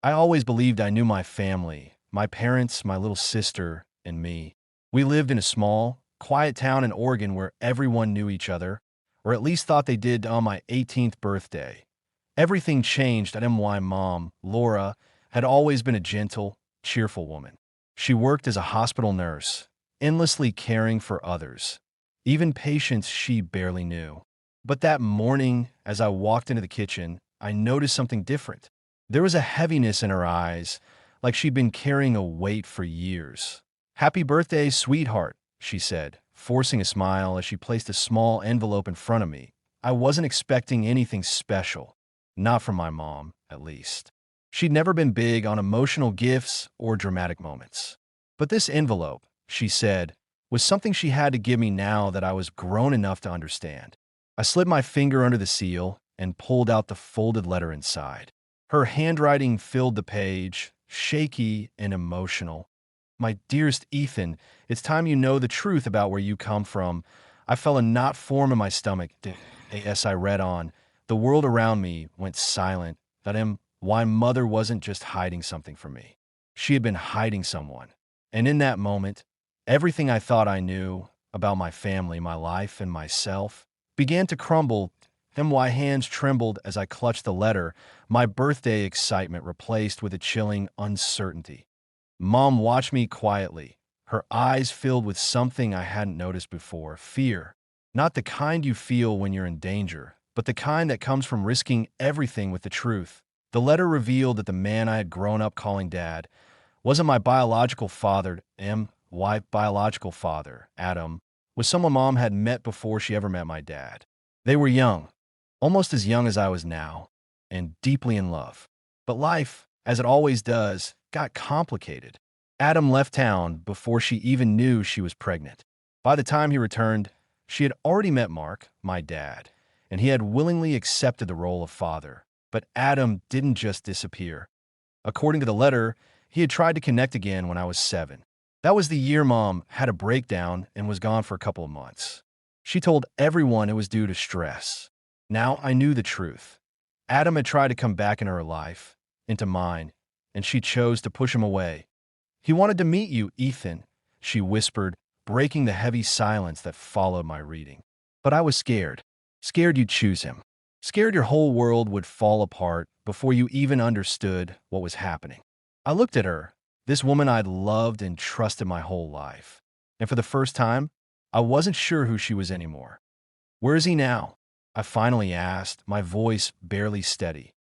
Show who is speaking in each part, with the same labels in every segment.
Speaker 1: I always believed I knew my family, my parents, my little sister, and me. We lived in a small, quiet town in Oregon where everyone knew each other, or at least thought they did on my 18th birthday. Everything changed at my mom, Laura, had always been a gentle, cheerful woman. She worked as a hospital nurse, endlessly caring for others, even patients she barely knew. But that morning, as I walked into the kitchen, I noticed something different. There was a heaviness in her eyes, like she'd been carrying a weight for years. "Happy birthday, sweetheart," she said, forcing a smile as she placed a small envelope in front of me. I wasn't expecting anything special. Not from my mom, at least. She'd never been big on emotional gifts or dramatic moments. But this envelope, she said, was something she had to give me now that I was grown enough to understand. I slid my finger under the seal and pulled out the folded letter inside. Her handwriting filled the page, shaky and emotional. "My dearest Ethan, it's time you know the truth about where you come from." I felt a knot form in my stomach. As I read on, the world around me went silent. That why mother wasn't just hiding something from me. She had been hiding someone. And in that moment, everything I thought I knew about my family, my life, and myself began to crumble. My hands trembled as I clutched the letter, my birthday excitement replaced with a chilling uncertainty. Mom watched me quietly, her eyes filled with something I hadn't noticed before: fear. Not the kind you feel when you're in danger, but the kind that comes from risking everything with the truth. The letter revealed that the man I had grown up calling Dad wasn't my biological father. My biological father, Adam, was someone Mom had met before she ever met my dad. They were young, almost as young as I was now, and deeply in love. But life, as it always does, got complicated. Adam left town before she even knew she was pregnant. By the time he returned, she had already met Mark, my dad, and he had willingly accepted the role of father. But Adam didn't just disappear. According to the letter, he had tried to connect again when I was 7. That was the year Mom had a breakdown and was gone for a couple of months. She told everyone it was due to stress. Now I knew the truth. Adam had tried to come back into her life, into mine, and she chose to push him away. "He wanted to meet you, Ethan," she whispered, breaking the heavy silence that followed my reading. But I was scared. Scared you'd choose him. Scared your whole world would fall apart before you even understood what was happening. I looked at her, this woman I'd loved and trusted my whole life. And for the first time, I wasn't sure who she was anymore. "Where is he now?" I finally asked, my voice barely steady.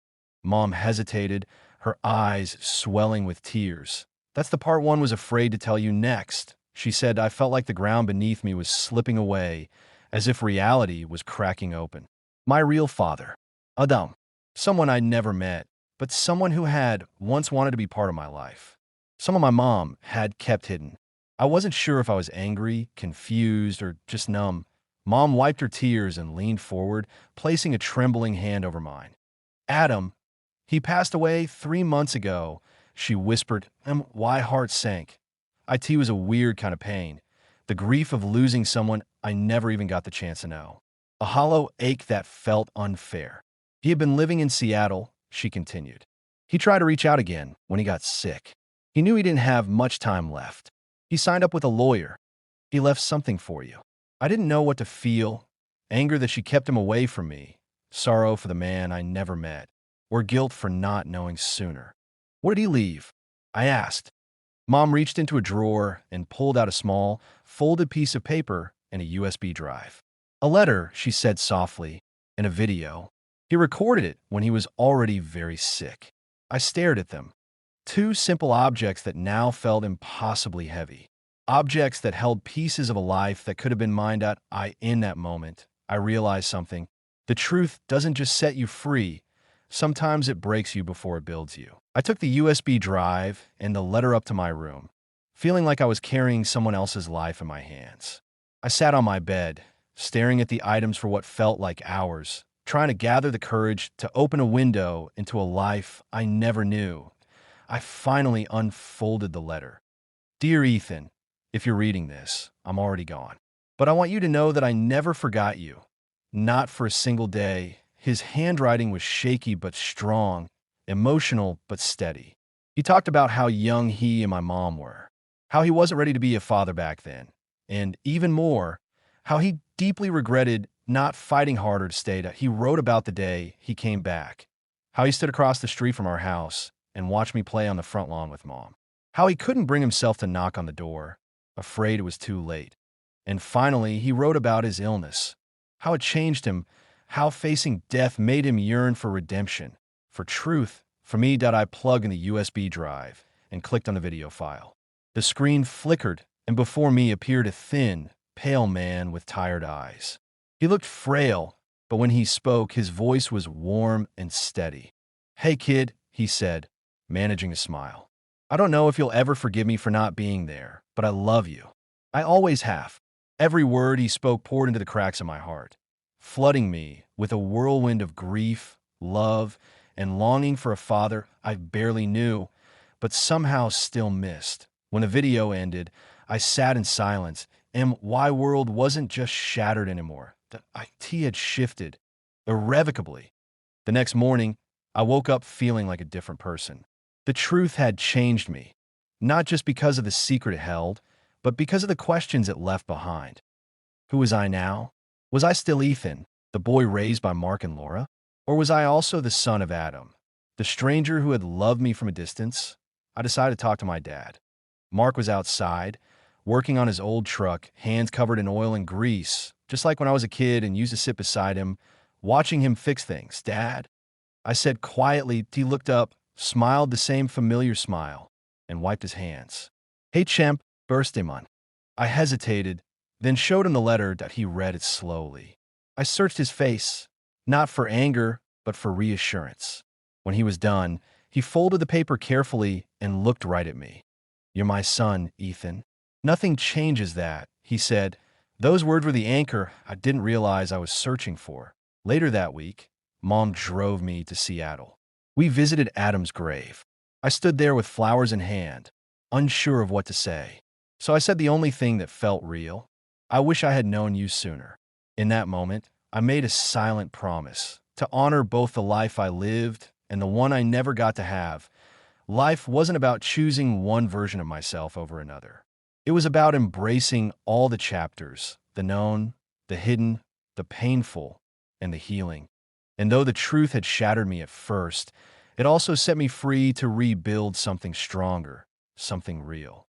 Speaker 1: Mom hesitated, her eyes swelling with tears. "That's the part one was afraid to tell you next," she said. I felt like the ground beneath me was slipping away, as if reality was cracking open. My real father, Adam, someone I'd never met, but someone who had once wanted to be part of my life. Someone my mom had kept hidden. I wasn't sure if I was angry, confused, or just numb. Mom wiped her tears and leaned forward, placing a trembling hand over mine. "Adam, he passed away 3 months ago," she whispered, and my heart sank. It was a weird kind of pain, the grief of losing someone I never even got the chance to know. A hollow ache that felt unfair. "He had been living in Seattle," she continued. "He tried to reach out again when he got sick. He knew he didn't have much time left. He signed up with a lawyer. He left something for you." I didn't know what to feel: anger that she kept him away from me, sorrow for the man I never met, or guilt for not knowing sooner. "What did he leave?" I asked. Mom reached into a drawer and pulled out a small, folded piece of paper and a USB drive. "A letter," she said softly, "and a video. He recorded it when he was already very sick." I stared at them. 2 simple objects that now felt impossibly heavy. Objects that held pieces of a life that could have been mine. In that moment, I realized something. The truth doesn't just set you free. Sometimes it breaks you before it builds you. I took the USB drive and the letter up to my room, feeling like I was carrying someone else's life in my hands. I sat on my bed, staring at the items for what felt like hours, trying to gather the courage to open a window into a life I never knew. I finally unfolded the letter. "Dear Ethan, if you're reading this, I'm already gone. But I want you to know that I never forgot you. Not for a single day." His handwriting was shaky but strong, emotional but steady. He talked about how young he and my mom were, how he wasn't ready to be a father back then, and even more, how he deeply regretted not fighting harder to stay. He wrote about the day he came back, how he stood across the street from our house and watched me play on the front lawn with mom, how he couldn't bring himself to knock on the door, afraid it was too late. And finally, he wrote about his illness, how it changed him, how facing death made him yearn for redemption, for truth. For me, I plugged in the USB drive and clicked on the video file. The screen flickered, and before me appeared a thin, pale man with tired eyes. He looked frail, but when he spoke, his voice was warm and steady. "Hey, kid," he said, managing a smile. "I don't know if you'll ever forgive me for not being there, but I love you. I always have." Every word he spoke poured into the cracks of my heart, flooding me with a whirlwind of grief, love, and longing for a father I barely knew, but somehow still missed. When the video ended, I sat in silence, and my world wasn't just shattered anymore. The IT had shifted, irrevocably. The next morning, I woke up feeling like a different person. The truth had changed me, not just because of the secret it held, but because of the questions it left behind. Who was I now? Was I still Ethan, the boy raised by Mark and Laura? Or was I also the son of Adam, the stranger who had loved me from a distance? I decided to talk to my dad. Mark was outside, working on his old truck, hands covered in oil and grease, just like when I was a kid and used to sit beside him, watching him fix things. "Dad?" I said quietly. He looked up, smiled the same familiar smile, and wiped his hands. "Hey, champ," burst him on. I hesitated, then showed him the letter that he read it slowly. I searched his face, not for anger, but for reassurance. When he was done, he folded the paper carefully and looked right at me. "You're my son, Ethan. Nothing changes that," he said. Those words were the anchor I didn't realize I was searching for. Later that week, Mom drove me to Seattle. We visited Adam's grave. I stood there with flowers in hand, unsure of what to say. So I said the only thing that felt real. "I wish I had known you sooner." In that moment, I made a silent promise to honor both the life I lived and the one I never got to have. Life wasn't about choosing one version of myself over another. It was about embracing all the chapters, the known, the hidden, the painful, and the healing. And though the truth had shattered me at first, it also set me free to rebuild something stronger, something real.